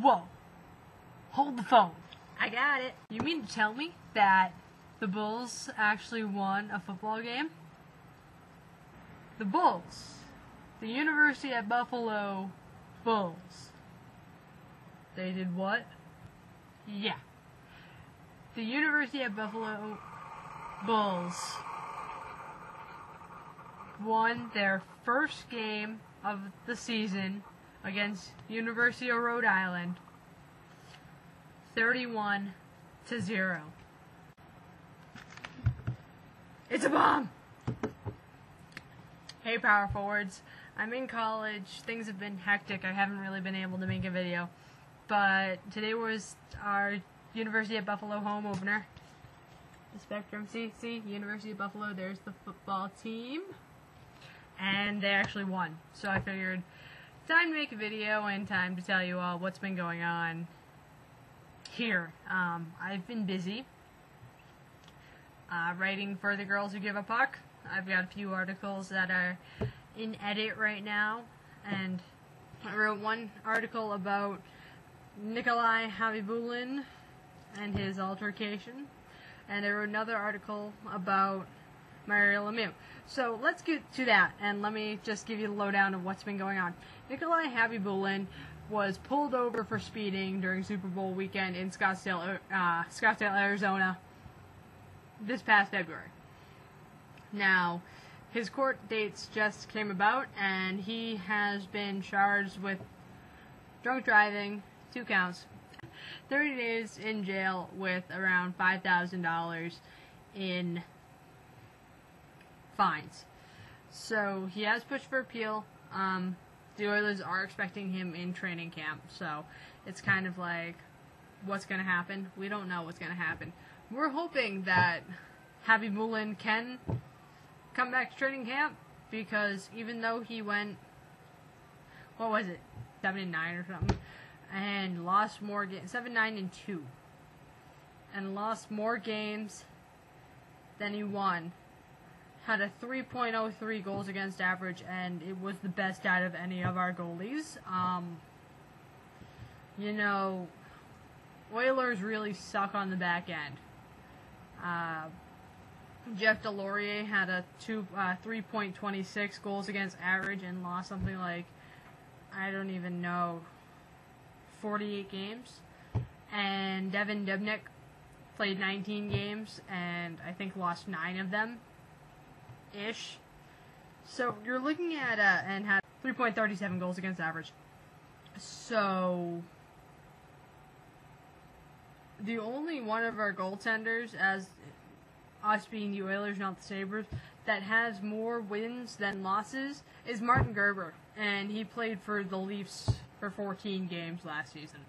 Whoa. Hold the phone. I got it. You mean to tell me that the Bulls actually won a football game? The Bulls. The University at Buffalo Bulls. They did what? Yeah. The University at Buffalo Bulls won their first game of the season against University of Rhode Island 31-0. It's a bomb! Hey power forwards, I'm in college, things have been hectic, I haven't really been able to make a video, but today was our University of Buffalo home opener. The Spectrum, see, University of Buffalo, there's the football team, and they actually won, so I figured time to make a video and time to tell you all what's been going on here. I've been busy writing for the Girls Who Give a Puck. I've got a few articles that are in edit right now, and I wrote one article about Nikolai Habibulin and his altercation, and I wrote another article about Mario Lemieux. So let's get to that, and let me just give you the lowdown of what's been going on. Nikolai Habibulin was pulled over for speeding during Super Bowl weekend in Scottsdale, Arizona this past February. Now, his court dates just came about, and he has been charged with drunk driving, 2 counts, 30 days in jail with around $5,000 in fines. So he has pushed for appeal. The Oilers are expecting him in training camp, so it's kind of like, what's going to happen? We don't know what's going to happen. We're hoping that Habibulin can come back to training camp, because even though he went, 7-9 or something, and lost more games, 7-9-2, and lost more games than he won, had a 3.03 goals against average, and it was the best out of any of our goalies. Oilers really suck on the back end. Jeff Delorier had a 3.26 goals against average and lost something like, I don't even know, 48 games. And Devin Dubnyk played 19 games and I think lost 9 of them ish. So you're looking at and had 3.37 goals against average. So the only one of our goaltenders, as us being the Oilers, not the Sabres, that has more wins than losses is Martin Gerber, and he played for the Leafs for 14 games last season.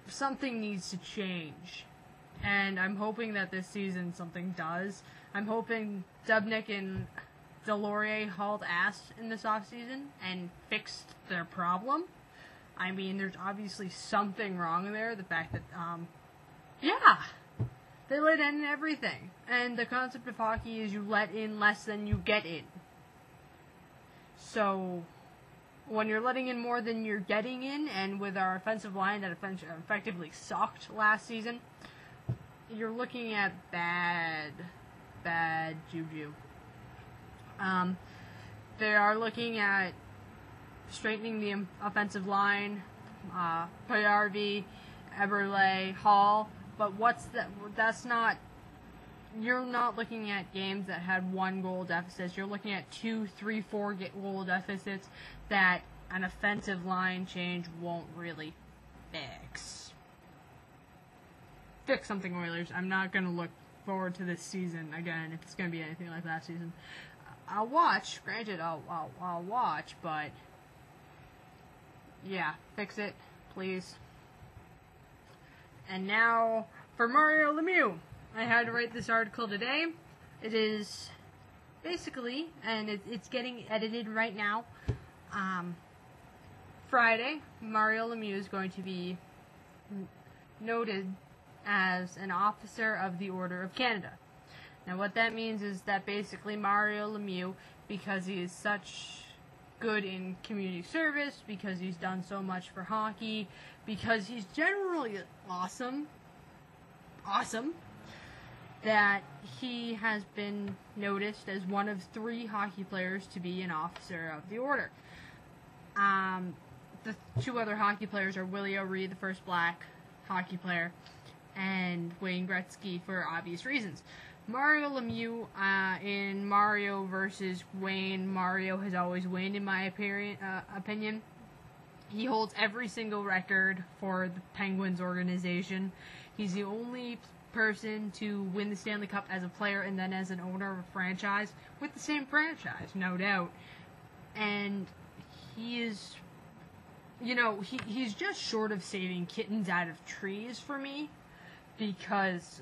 Something needs to change, and I'm hoping that this season something does. I'm hoping Dubnyk and Delorier hauled ass in this offseason and fixed their problem. I mean, there's obviously something wrong there. The fact that, they let in everything. And the concept of hockey is you let in less than you get in. So, when you're letting in more than you're getting in, and with our offensive line that effectively sucked last season, you're looking at bad juju. They are looking at straightening the offensive line, Payarvi, Eberle, Hall, but that's not, you're not looking at games that had 1 goal deficits. You're looking at 2, 3, 4 goal deficits that an offensive line change won't really fix. Fix something, Oilers. I'm not going to look forward to this season again if it's going to be anything like last season. I'll watch, granted, I'll watch, but yeah, fix it, please. And now, for Mario Lemieux. I had to write this article today. It is basically, and it's getting edited right now, Friday, Mario Lemieux is going to be noted as an officer of the Order of Canada. Now what that means is that basically Mario Lemieux, because he is such good in community service, because he's done so much for hockey, because he's generally awesome, that he has been noticed as one of 3 hockey players to be an officer of the order. The 2 other hockey players are Willie O'Ree, the first black hockey player, and Wayne Gretzky, for obvious reasons. Mario Lemieux, in Mario versus Wayne, Mario has always won, in my opinion. He holds every single record for the Penguins organization. He's the only person to win the Stanley Cup as a player and then as an owner of a franchise, with the same franchise, no doubt. And he is, he's just short of saving kittens out of trees for me, because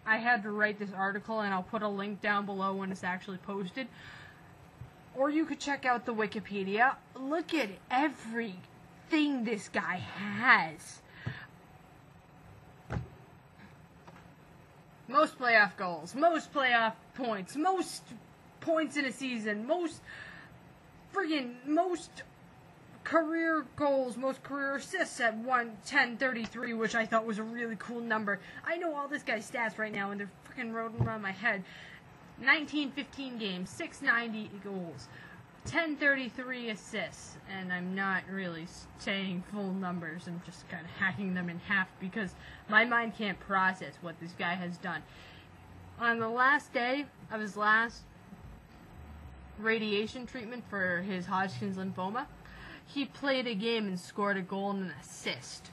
I had to write this article, and I'll put a link down below when it's actually posted. Or you could check out the Wikipedia. Look at everything this guy has. Most playoff goals, most playoff points, most points in a season, most career goals, most career assists at 1033, which I thought was a really cool number. I know all this guy's stats right now, and they're freaking rolling around my head. 1915 games, 690 goals, 1033 assists, and I'm not really saying full numbers. I'm just kind of hacking them in half because my mind can't process what this guy has done. On the last day of his last radiation treatment for his Hodgkin's lymphoma, he played a game and scored a goal and an assist.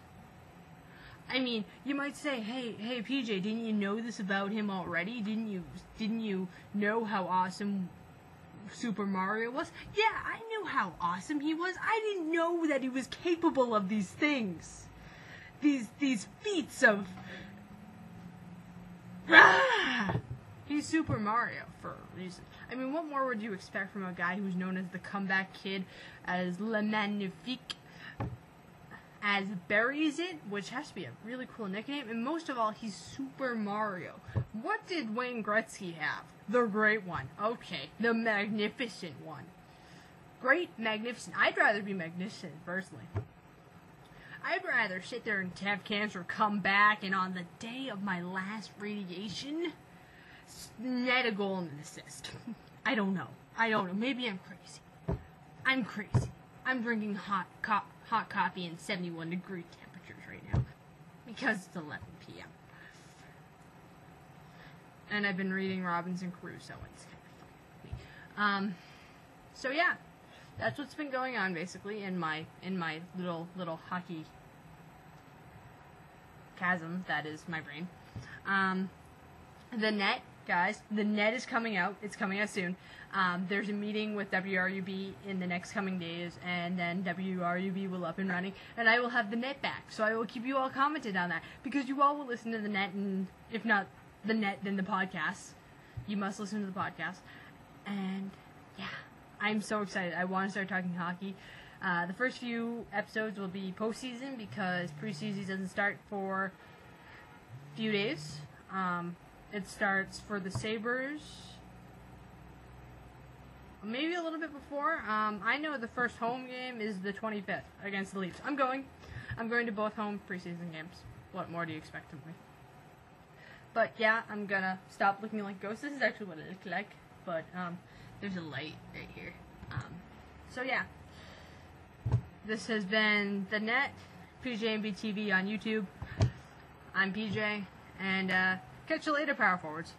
I mean, you might say, hey, PJ, didn't you know this about him already? Didn't you know how awesome Super Mario was? Yeah, I knew how awesome he was. I didn't know that he was capable of these things. These feats of... He's Super Mario for a reason. I mean, what more would you expect from a guy who's known as the comeback kid, as Le Magnifique, as Buries It, which has to be a really cool nickname, and most of all, he's Super Mario. What did Wayne Gretzky have? The Great One. Okay, the Magnificent One. Great, magnificent. I'd rather be magnificent, personally. I'd rather sit there and have cancer, come back, and on the day of my last radiation, net a goal and an assist. I don't know. Maybe I'm crazy. I'm drinking hot coffee in 71 degree temperatures right now because it's 11 p.m. And I've been reading Robinson Crusoe, and it's kind of funny. So yeah, that's what's been going on basically in my little hockey chasm that is my brain. The net, guys, the net is coming out. It's coming out soon. There's a meeting with WRUB in the next coming days, and then WRUB will up and running, and I will have the net back. So I will keep you all commented on that, because you all will listen to the net, and if not the net, then the podcast. You must listen to the podcast. And yeah, I'm so excited. I want to start talking hockey. The first few episodes will be postseason, because preseason doesn't start for a few days. It starts for the Sabres maybe a little bit before. I know the first home game is the 25th against the Leafs. I'm going to both home preseason games. What more do you expect of me? But yeah, I'm gonna stop looking like ghosts. This is actually what it looks like, but there's a light right here. So yeah, this has been The Net, PJMB TV on YouTube. I'm PJ, and catch you later, Power Forwards.